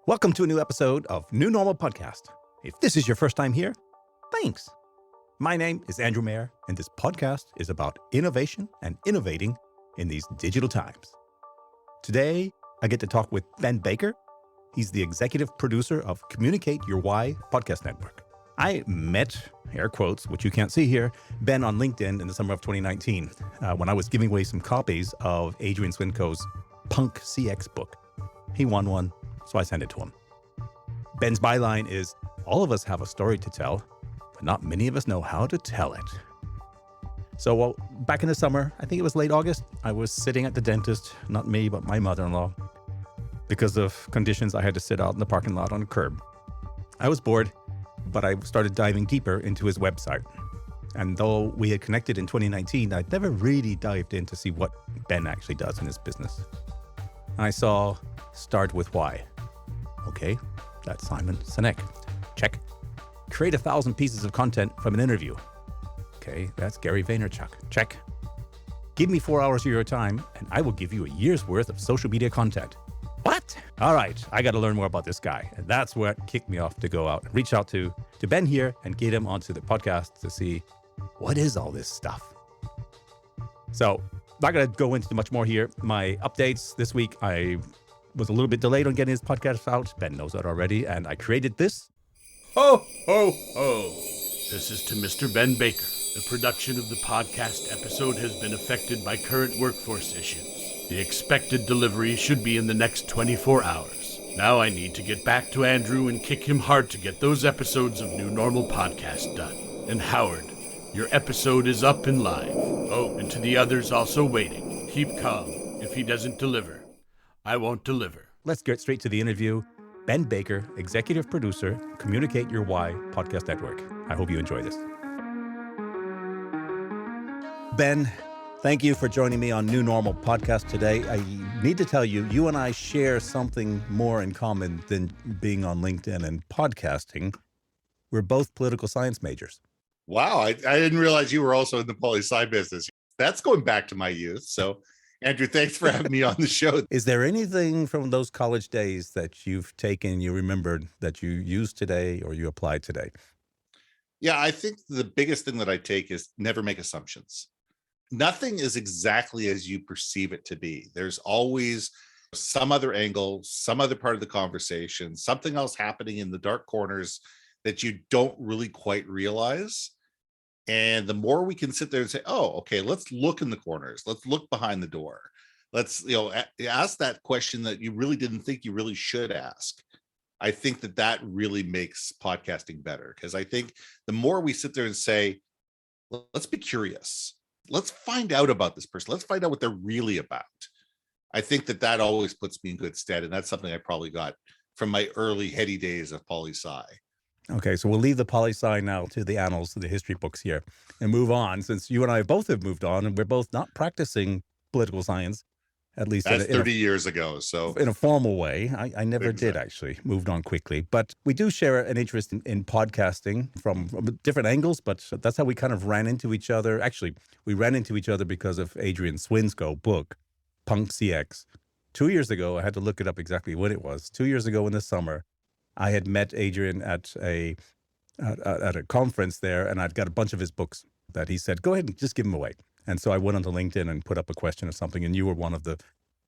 Welcome to a new episode of New Normal Podcast. If this is your first time here, thanks. My name is Andrew Mayer, and this podcast is about innovation and innovating in these digital times. Today, I get to talk with Ben Baker. He's the executive producer of Communicate Your Why podcast network. I met, air quotes, which you can't see here, Ben on LinkedIn in the summer of 2019 when I was giving away some copies of Adrian Swinco's Punk CX book. He won one, so I sent it to him. Ben's byline is, all of us have a story to tell, but not many of us know how to tell it. So back in the summer, I think it was late August, I was sitting at the dentist, not me, but my mother-in-law. Because of conditions, I had to sit out in the parking lot on a curb. I was bored, but I started diving deeper into his website. And though we had connected in 2019, I'd never really dived in to see what Ben actually does in his business. I saw Start with Why. Okay, that's Simon Sinek. Check. Create 1,000 pieces of content from an interview. Okay, that's Gary Vaynerchuk. Check. Give me 4 hours of your time, and I will give you a year's worth of social media content. What? All right, I got to learn more about this guy. And that's what kicked me off to go out and reach out to Ben here and get him onto the podcast to see what is all this stuff. So, not going to go into much more here. My updates this week, I was a little bit delayed on getting his podcast out. Ben knows that already. And I created this. Ho, ho, ho. This is to Mr. Ben Baker. The production of the podcast episode has been affected by current workforce issues. The expected delivery should be in the next 24 hours. Now I need to get back to Andrew and kick him hard to get those episodes of New Normal Podcast done. And Howard, your episode is up and live. Oh, and to the others also waiting, keep calm. If he doesn't deliver, I won't deliver. Let's get straight to the interview. Ben Baker, executive producer, Communicate Your Why podcast network. I hope you enjoy this. Ben, thank you for joining me on New Normal Podcast today. I need to tell you, you and I share something more in common than being on LinkedIn and podcasting. We're both political science majors. Wow, I didn't realize you were also in the poli-sci business. That's going back to my youth. So, Andrew, thanks for having me on the show. Is there anything from those college days that you've taken, you remembered, that you use today or you apply today? Yeah, I think the biggest thing that I take is never make assumptions. Nothing is exactly as you perceive it to be. There's always some other angle, some other part of the conversation, something else happening in the dark corners that you don't really quite realize. And the more we can sit there and say, oh, okay, let's look in the corners. Let's look behind the door. Let's, ask that question that you really didn't think you really should ask. I think that really makes podcasting better, because I think the more we sit there and say, let's be curious. Let's find out about this person. Let's find out what they're really about. I think that always puts me in good stead. And that's something I probably got from my early heady days of poli-sci. Okay, so we'll leave the poli-sci now to the annals, to the history books here, and move on, since you and I both have moved on, and we're both not practicing political science, at least that's 30 years ago. So in a formal way. I never did, actually, moved on quickly. But we do share an interest in podcasting from different angles, but that's how we kind of ran into each other. Actually, we ran into each other because of Adrian Swinco's book, Punk CX. 2 years ago, I had to look it up exactly when it was. 2 years ago in the summer, I had met Adrian at a conference there, and I'd got a bunch of his books that he said, go ahead and just give them away. And so I went onto LinkedIn and put up a question or something, and you were one of the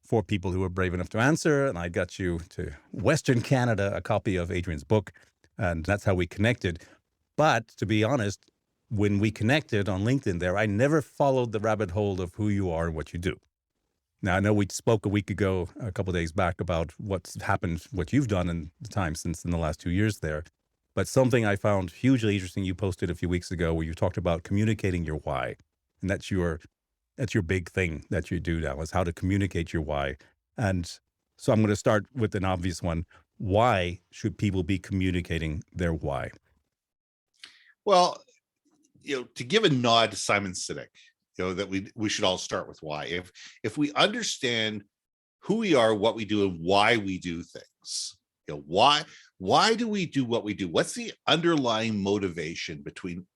4 people who were brave enough to answer, and I got you to Western Canada a copy of Adrian's book, and that's how we connected. But to be honest, when we connected on LinkedIn there, I never followed the rabbit hole of who you are and what you do. Now, I know we spoke a week ago, a couple of days back, about what's happened, what you've done in the time since in the last 2 years there. But something I found hugely interesting, you posted a few weeks ago where you talked about communicating your why. And that's your big thing that you do now, is how to communicate your why. And so I'm going to start with an obvious one. Why should people be communicating their why? Well, to give a nod to Simon Sinek, that we should all start with why. If we understand who we are, what we do, and why we do things, why do we do what we do? What's the underlying motivation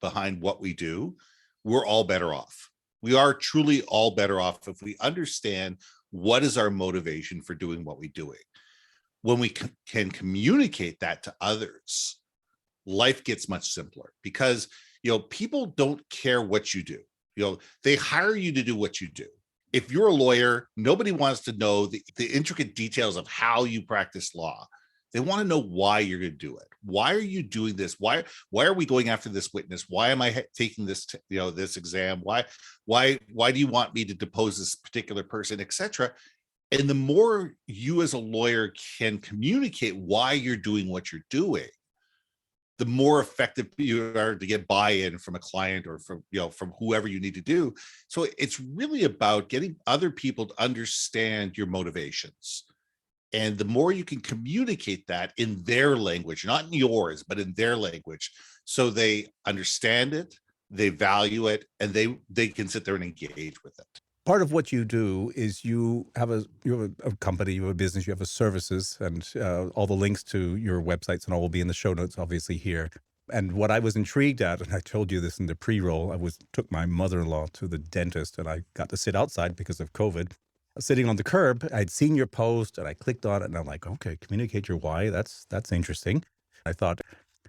behind what we do? We're all better off. We are truly all better off if we understand what is our motivation for doing what we're doing. When we can communicate that to others, life gets much simpler, because people don't care what you do. They hire you to do what you do. If you're a lawyer, nobody wants to know the intricate details of how you practice law. They want to know why you're going to do it. Why are you doing this? Why are we going after this witness? Why am I taking this this exam? Why do you want me to depose this particular person, etc.? And the more you as a lawyer can communicate why you're doing what you're doing, the more effective you are to get buy-in from a client or from whoever you need to do. So it's really about getting other people to understand your motivations. And the more you can communicate that in their language, not in yours, but in their language, so they understand it, they value it, and they can sit there and engage with it. Part of what you do is you have a company, you have a business, you have a services, and all the links to your websites and all will be in the show notes, obviously, here. And what I was intrigued at, and I told you this in the pre-roll, took my mother-in-law to the dentist, and I got to sit outside because of COVID. Sitting on the curb, I'd seen your post, and I clicked on it, and I'm like, okay, communicate your why. That's interesting. I thought,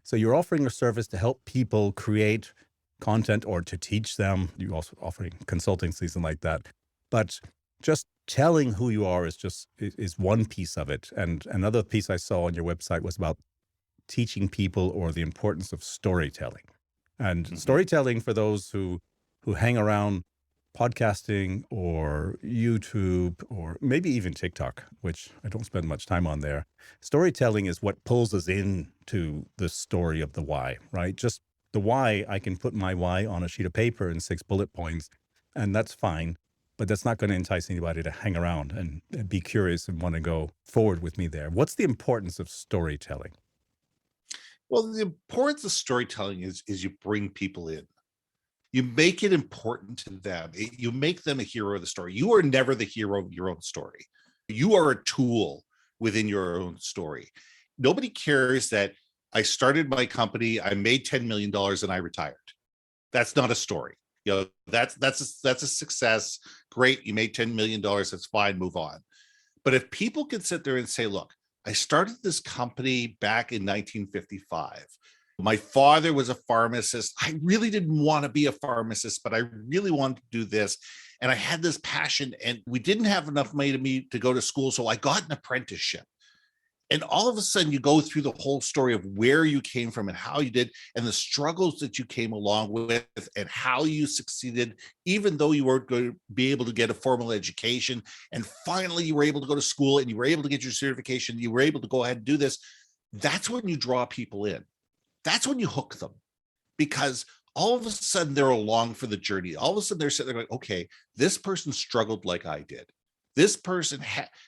so you're offering a service to help people create content or to teach them. You're also offering consultancies and like that. But just telling who you are is one piece of it. And another piece I saw on your website was about teaching people or the importance of storytelling. And storytelling, for those who hang around podcasting or YouTube or maybe even TikTok, which I don't spend much time on there. Storytelling is what pulls us into the story of the why, right? Just the why, I can put my why on a sheet of paper in 6 bullet points, and that's fine. But that's not going to entice anybody to hang around and be curious and want to go forward with me there. What's the importance of storytelling? Well, the importance of storytelling is you bring people in. You make it important to them. You make them a hero of the story. You are never the hero of your own story. You are a tool within your own story. Nobody cares that I started my company, I made $10 million and I retired. That's not a story. That's a success. Great, you made $10 million. That's fine, move on. But if people can sit there and say, look, I started this company back in 1955. My father was a pharmacist. I really didn't want to be a pharmacist, but I really wanted to do this. And I had this passion, and we didn't have enough money to go to school. So I got an apprenticeship. And all of a sudden you go through the whole story of where you came from and how you did, and the struggles that you came along with, and how you succeeded, even though you weren't going to be able to get a formal education. And finally you were able to go to school and you were able to get your certification. You were able to go ahead and do this. That's when you draw people in. That's when you hook them, because all of a sudden they're along for the journey. All of a sudden they're sitting there going, okay, this person struggled like I did. This person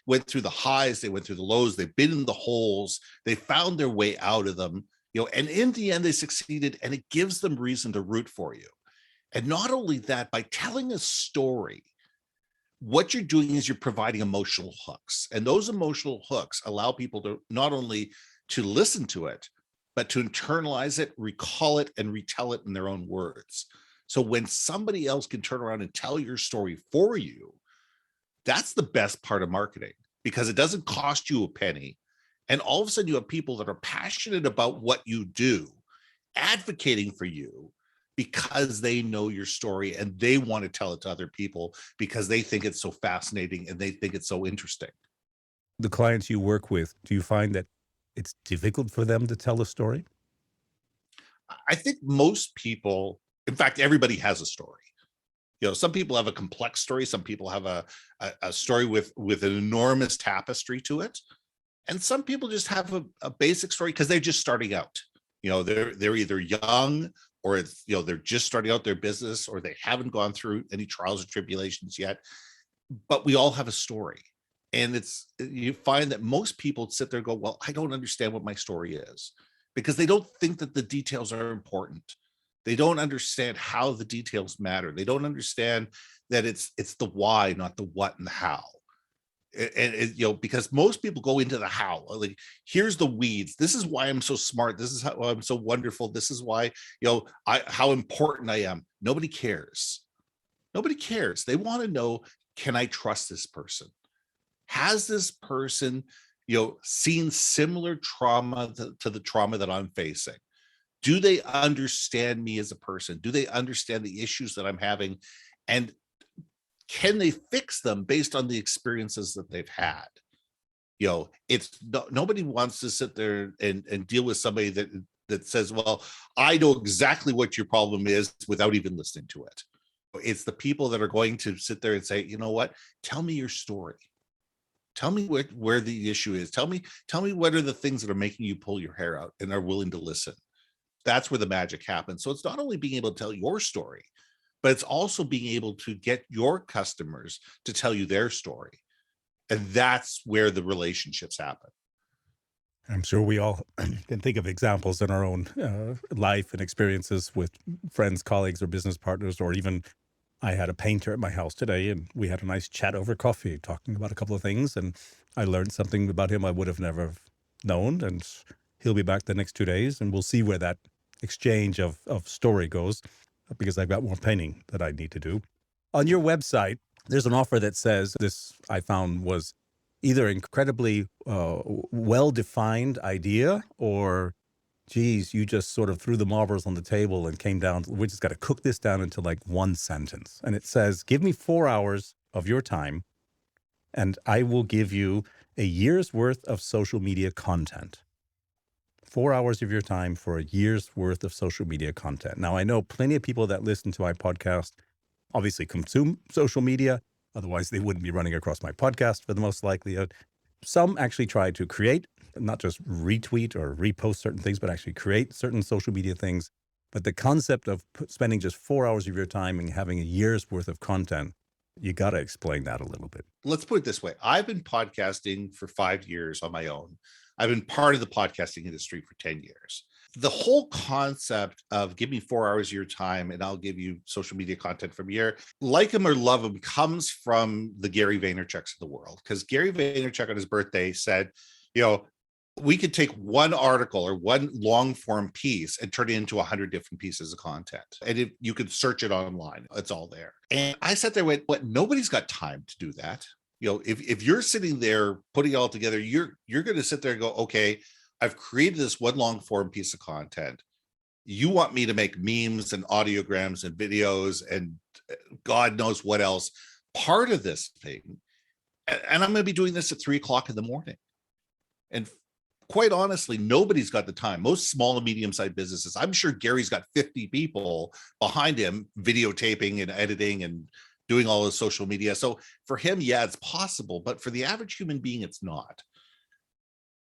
went through the highs, they went through the lows, they've been in the holes, they found their way out of them, and in the end they succeeded, and it gives them reason to root for you. And not only that, by telling a story, what you're doing is you're providing emotional hooks, and those emotional hooks allow people to not only to listen to it, but to internalize it, recall it, and retell it in their own words. So when somebody else can turn around and tell your story for you, that's the best part of marketing, because it doesn't cost you a penny. And all of a sudden you have people that are passionate about what you do, advocating for you, because they know your story and they want to tell it to other people because they think it's so fascinating and they think it's so interesting. The clients you work with, do you find that it's difficult for them to tell a story? I think most people, in fact, everybody has a story. Some people have a complex story. Some people have a story with an enormous tapestry to it. And some people just have a basic story because they're just starting out. They're either young, or they're just starting out their business, or they haven't gone through any trials or tribulations yet. But we all have a story. And you find that most people sit there and go, well, I don't understand what my story is, because they don't think that the details are important. They don't understand how the details matter. They don't understand that it's the why, not the what and the how. And because most people go into the how, like, here's the weeds. This is why I'm so smart. This is how I'm so wonderful. This is why, how important I am. Nobody cares. Nobody cares. They want to know, can I trust this person? Has this person seen similar trauma to the trauma that I'm facing? Do they understand me as a person? Do they understand the issues that I'm having? And can they fix them based on the experiences that they've had? It's nobody wants to sit there and deal with somebody that says, well, I know exactly what your problem is without even listening to it. It's the people that are going to sit there and say, you know what, tell me your story. Tell me where the issue is. Tell me what are the things that are making you pull your hair out and are willing to listen. That's where the magic happens. So it's not only being able to tell your story, but it's also being able to get your customers to tell you their story. And that's where the relationships happen. I'm sure we all can think of examples in our own life and experiences with friends, colleagues, or business partners, or even I had a painter at my house today, and we had a nice chat over coffee, talking about a couple of things, and I learned something about him I would have never known, and he'll be back the next 2 days, and we'll see where that exchange of story goes, because I've got more painting that I need to do. On your website, there's an offer that says, this I found was either incredibly well-defined idea, or geez, you just sort of threw the marbles on the table and came down. We just got to cook this down into like one sentence. And it says, give me 4 hours of your time and I will give you a year's worth of social media content. 4 hours of your time for a year's worth of social media content. Now, I know plenty of people that listen to my podcast obviously consume social media. Otherwise, they wouldn't be running across my podcast for the most likelihood. Some actually try to create, not just retweet or repost certain things, but actually create certain social media things. But the concept of spending just 4 hours of your time and having a year's worth of content, you got to explain that a little bit. Let's put it this way. I've been podcasting for 5 years on my own. I've been part of the podcasting industry for 10 years. The whole concept of give me 4 hours of your time and I'll give you social media content from here, like him or love him, comes from the Gary Vaynerchuk's of the world. Because Gary Vaynerchuk on his birthday said, we could take one article or one long form piece and turn it into 100 different pieces of content. And you could search it online, it's all there. And I sat there and went, what? Nobody's got time to do that. If you're sitting there putting it all together, you're going to sit there and go, okay, I've created this one long form piece of content. You want me to make memes and audiograms and videos and God knows what else part of this thing. And I'm going to be doing this at 3:00 in the morning. And quite honestly, nobody's got the time. Most small and medium-sized businesses, I'm sure Gary's got 50 people behind him videotaping and editing and doing all his social media. So for him, yeah, it's possible, but for the average human being, it's not.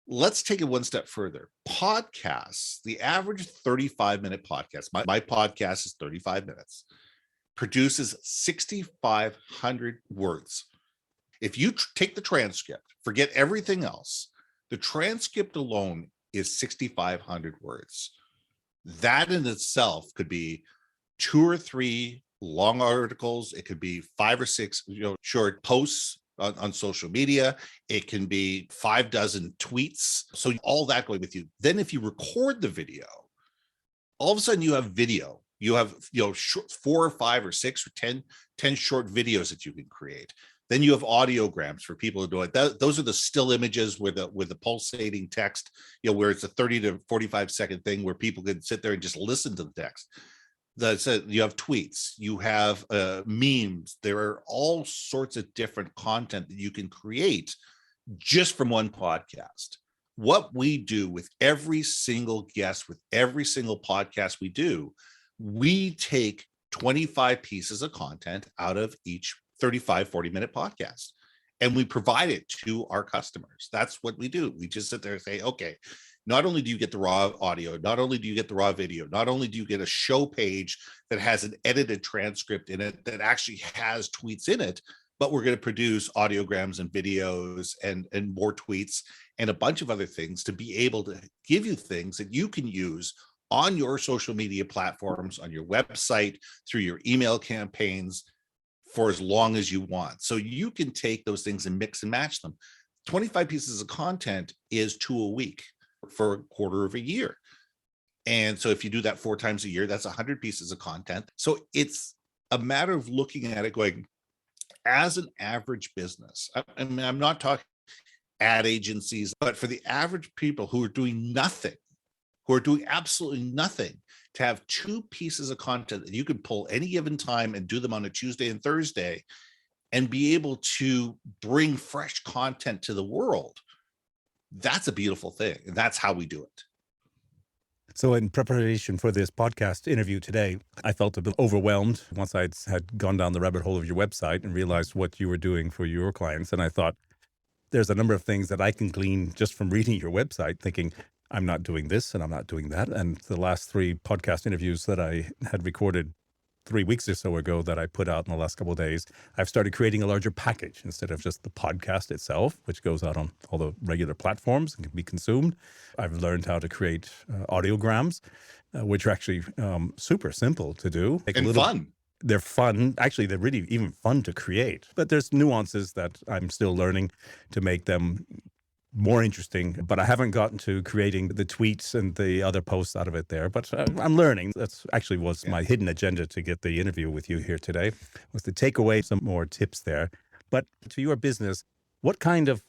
Let's take it one step further. Podcasts, the average 35-minute podcast, my podcast is 35 minutes, produces 6,500 words. If you take the transcript, forget everything else, the transcript alone is 6,500 words. That in itself could be 2 or 3 long articles. It could be 5 or 6 short posts on social media. It can be 5 dozen tweets. So all that going with you. Then if you record the video, all of a sudden you have video. You have 4 or 5 or 6 or 10 short videos that you can create. Then you have audiograms for people to do it. Those are the still images with the pulsating text, where it's a 30 to 45 second thing where people can sit there and just listen to the text. You have tweets, you have memes. There are all sorts of different content that you can create just from one podcast. What we do with every single guest, with every single podcast we do, we take 25 pieces of content out of each 35, 40-minute podcast, and we provide it to our customers. That's what we do. We just sit there and say, okay, not only do you get the raw audio, not only do you get the raw video, not only do you get a show page that has an edited transcript in it that actually has tweets in it, but we're going to produce audiograms and videos and more tweets and a bunch of other things to be able to give you things that you can use on your social media platforms, on your website, through your email campaigns for as long as you want. So you can take those things and mix and match them. 25 pieces of content is 2 a week for a quarter of a year. And so if you do that 4 times a year, that's 100 pieces of content. So it's a matter of looking at it going, as an average business, I'm not talking ad agencies. But for the average people who are doing nothing, who are doing absolutely nothing, to have two pieces of content that you can pull any given time and do them on a Tuesday and Thursday and be able to bring fresh content to the world, that's a beautiful thing. And that's how we do it. So in preparation for this podcast interview today, I felt a bit overwhelmed once I had gone down the rabbit hole of your website and realized what you were doing for your clients. And I thought there's a number of things that I can glean just from reading your website, thinking I'm not doing this and I'm not doing that. And the last 3 podcast interviews that I had recorded 3 weeks or so ago that I put out in the last couple of days, I've started creating a larger package instead of just the podcast itself, which goes out on all the regular platforms and can be consumed. I've learned how to create audiograms, which are actually super simple to do. And fun. They're fun. Actually, they're really even fun to create. But there's nuances that I'm still learning to make them more interesting, but I haven't gotten to creating the tweets and the other posts out of it there, but I'm learning. That's actually was my hidden agenda to get the interview with you here today, was to take away some more tips there. But to your business, what kind of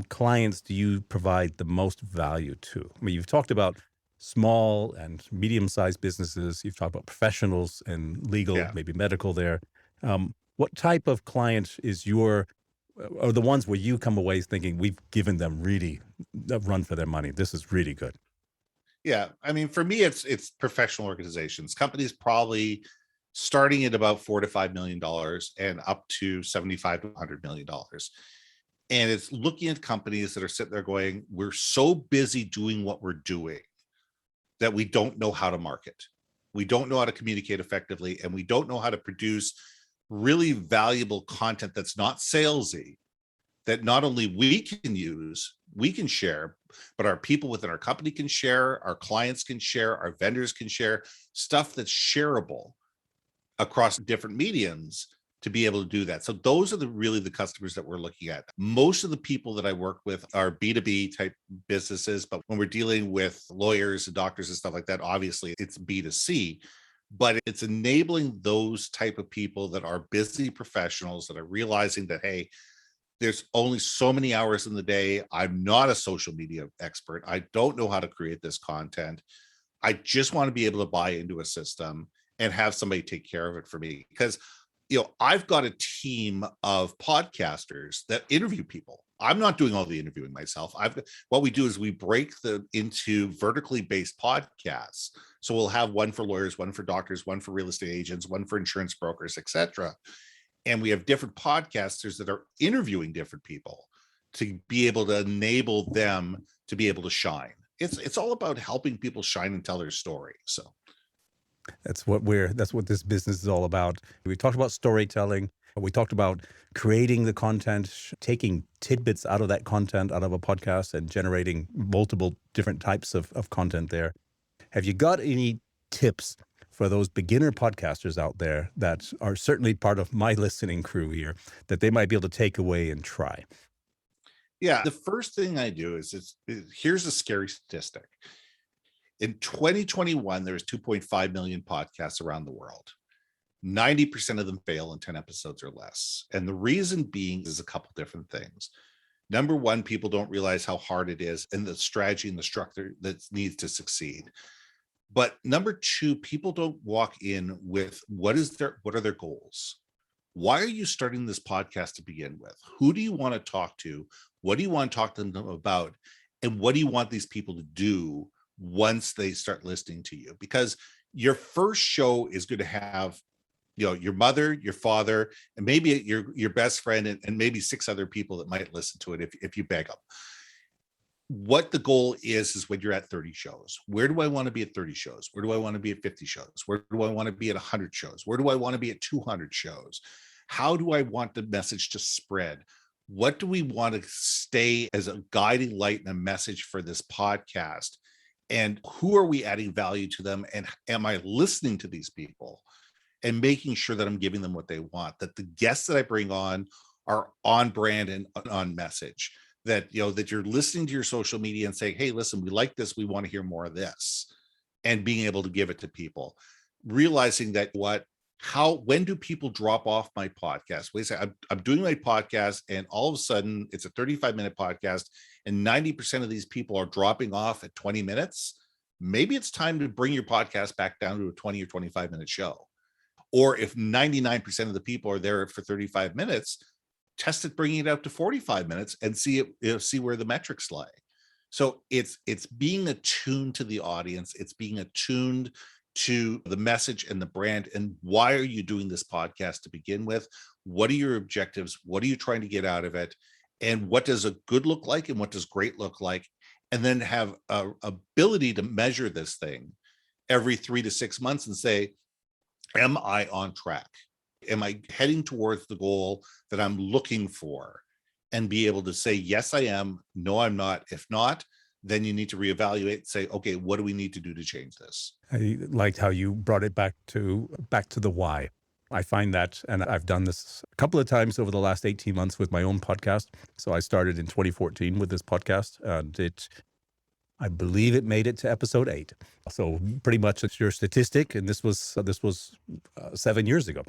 clients do you provide the most value to? I mean, you've talked about small and medium-sized businesses. You've talked about professionals and legal, maybe medical there. What type of client is or the ones where you come away thinking we've given them really a run for their money? This is really good. Yeah. I mean, for me, it's professional organizations, companies probably starting at about $4 to $5 million and up to $75 to $100 million. And it's looking at companies that are sitting there going, we're so busy doing what we're doing that we don't know how to market. We don't know how to communicate effectively, and we don't know how to produce really valuable content that's not salesy, that not only we can use, we can share, but our people within our company can share, our clients can share, our vendors can share, stuff that's shareable across different mediums to be able to do that. So those are really the customers that we're looking at. Most of the people that I work with are B2B type businesses, but when we're dealing with lawyers and doctors and stuff like that, obviously it's B2C. But it's enabling those type of people that are busy professionals that are realizing that, hey, there's only so many hours in the day. I'm not a social media expert. I don't know how to create this content. I just want to be able to buy into a system and have somebody take care of it for me. Because, I've got a team of podcasters that interview people. I'm not doing all the interviewing myself. What we do is we break them into vertically based podcasts. So we'll have one for lawyers, one for doctors, one for real estate agents, one for insurance brokers, etc. And we have different podcasters that are interviewing different people to be able to enable them to be able to shine. It's all about helping people shine and tell their story. So that's what this business is all about. We talked about storytelling. We talked about creating the content, taking tidbits out of that content, out of a podcast, and generating multiple different types of content there. Have you got any tips for those beginner podcasters out there that are certainly part of my listening crew here that they might be able to take away and try? Yeah. The first thing I do is here's a scary statistic. In 2021, there was 2.5 million podcasts around the world. 90% of them fail in 10 episodes or less. And the reason being is a couple different things. Number one, people don't realize how hard it is and the strategy and the structure that needs to succeed. But number two, people don't walk in with what are their goals? Why are you starting this podcast to begin with? Who do you want to talk to? What do you want to talk to them about? And what do you want these people to do once they start listening to you? Because your first show is going to have your mother, your father, and maybe your best friend, and maybe 6 other people that might listen to it if you beg them. What the goal is when you're at 30 shows. Where do I want to be at 30 shows? Where do I want to be at 50 shows? Where do I want to be at 100 shows? Where do I want to be at 200 shows? How do I want the message to spread? What do we want to stay as a guiding light and a message for this podcast? And who are we adding value to them? And am I listening to these people and making sure that I'm giving them what they want, that the guests that I bring on are on brand and on message, that, that you're listening to your social media and saying, hey, listen, we like this. We want to hear more of this, and being able to give it to people, realizing that when do people drop off my podcast? Wait a second, I'm doing my podcast, and all of a sudden it's a 35-minute podcast, and 90% of these people are dropping off at 20 minutes. Maybe it's time to bring your podcast back down to a 20 or 25-minute show. Or if 99% of the people are there for 35 minutes, test it, bringing it out to 45 minutes and see where the metrics lie. So it's being attuned to the audience. It's being attuned to the message and the brand. And why are you doing this podcast to begin with? What are your objectives? What are you trying to get out of it? And what does a good look like? And what does great look like? And then have a ability to measure this thing every 3 to 6 months and say, am I on track? Am I heading towards the goal that I'm looking for? And be able to say, yes, I am. No, I'm not. If not, then you need to reevaluate and say, okay, what do we need to do to change this? I liked how you brought it back to the why. I find that, and I've done this a couple of times over the last 18 months with my own podcast. So I started in 2014 with this podcast, and I believe it made it to episode 8. So pretty much it's your statistic, and this was 7 years ago.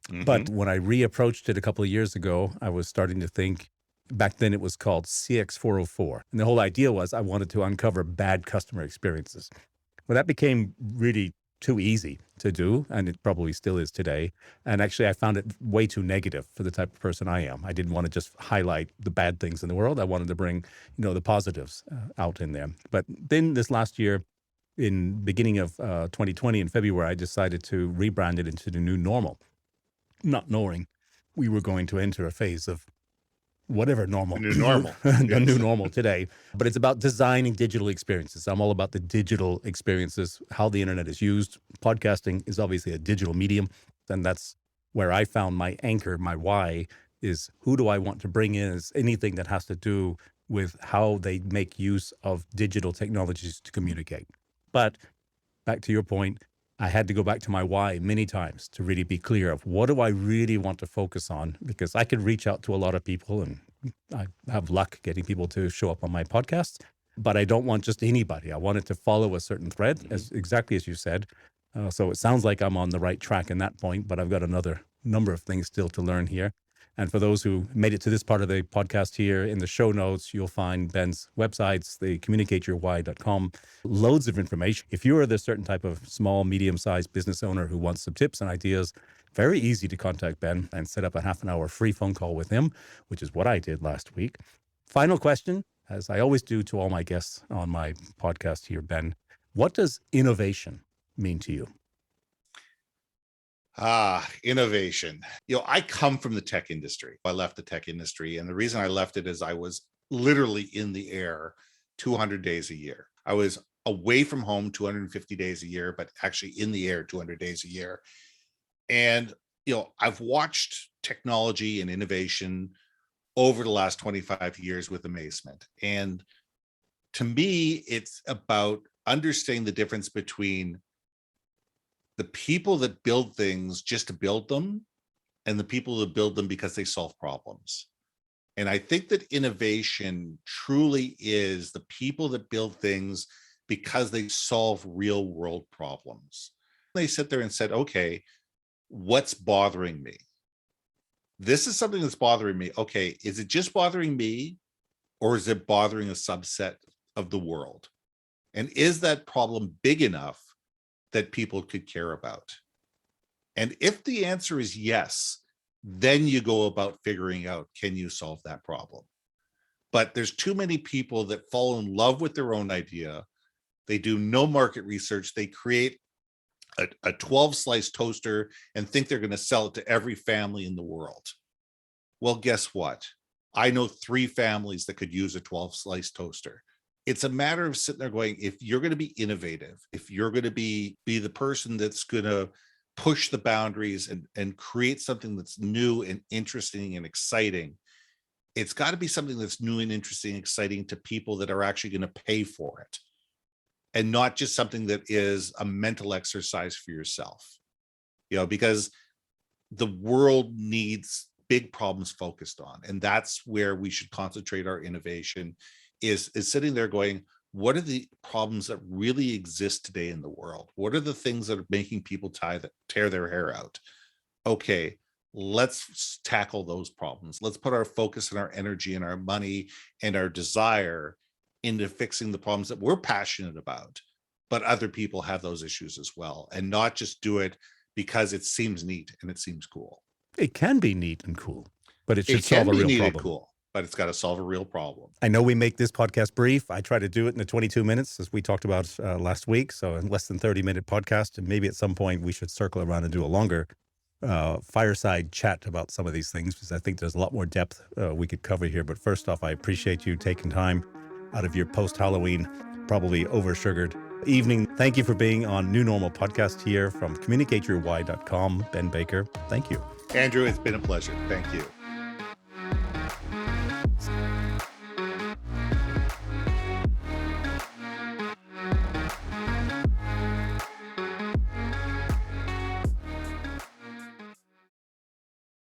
Mhm. But when I reapproached it a couple of years ago, I was starting to think, back then it was called CX404. And the whole idea was I wanted to uncover bad customer experiences. Well, that became really too easy to do, and it probably still is today. And actually, I found it way too negative for the type of person I am. I didn't want to just highlight the bad things in the world. I wanted to bring, the positives out in there. But then this last year, in beginning of 2020 in February, I decided to rebrand it into the new normal, not knowing we were going to enter a phase of whatever normal, The new normal. the Yes. new normal today. But it's about designing digital experiences. I'm all about the digital experiences, how the internet is used. Podcasting is obviously a digital medium, and that's where I found my anchor, my why is who do I want to bring in as anything that has to do with how they make use of digital technologies to communicate. But back to your point, I had to go back to my why many times to really be clear of what do I really want to focus on, because I can reach out to a lot of people and I have luck getting people to show up on my podcast, but I don't want just anybody. I want it to follow a certain thread, as exactly as you said. So it sounds like I'm on the right track in that point, but I've got another number of things still to learn here. And for those who made it to this part of the podcast here, in the show notes, you'll find Ben's websites, the communicateyourwhy.com, loads of information. If you are the certain type of small, medium-sized business owner who wants some tips and ideas, very easy to contact Ben and set up a half-an-hour free phone call with him, which is what I did last week. Final question, as I always do to all my guests on my podcast here, Ben, what does innovation mean to you? Innovation. I come from the tech industry. I left the tech industry, and the reason I left it is I was literally in the air 200 days a year. I was away from home 250 days a year, but actually in the air 200 days a year. And, I've watched technology and innovation over the last 25 years with amazement. And to me, it's about understanding the difference between the people that build things just to build them and the people that build them because they solve problems. And I think that innovation truly is the people that build things because they solve real world problems. They sit there and said, okay, what's bothering me? This is something that's bothering me. Okay, is it just bothering me, or is it bothering a subset of the world? And is that problem big enough that people could care about? And if the answer is yes, then you go about figuring out, can you solve that problem? But there's too many people that fall in love with their own idea. They do no market research. They create a 12-slice toaster and think they're going to sell it to every family in the world. Well, guess what? I know 3 families that could use a 12-slice toaster. It's a matter of sitting there going, if you're going to be innovative, if you're going to be the person that's going to push the boundaries and create something that's new and interesting and exciting, it's got to be something that's new and interesting and exciting to people that are actually going to pay for it, and not just something that is a mental exercise for yourself, because the world needs big problems focused on. And that's where we should concentrate our innovation is sitting there going, what are the problems that really exist today in the world? What are the things that are making people tear their hair out? Okay, let's tackle those problems. Let's put our focus and our energy and our money and our desire into fixing the problems that we're passionate about, but other people have those issues as well, and not just do it because it seems neat and it seems cool. It can be neat and cool, but it should It can solve a be real neat and problem. cool, but it's got to solve a real problem. I know we make this podcast brief. I try to do it in the 22 minutes, as we talked about last week. So in less than 30-minute podcast, and maybe at some point we should circle around and do a longer fireside chat about some of these things, because I think there's a lot more depth we could cover here. But first off, I appreciate you taking time out of your post-Halloween, probably over-sugared evening. Thank you for being on New Normal Podcast here from communicateyourwhy.com. Ben Baker, thank you. Andrew, it's been a pleasure. Thank you.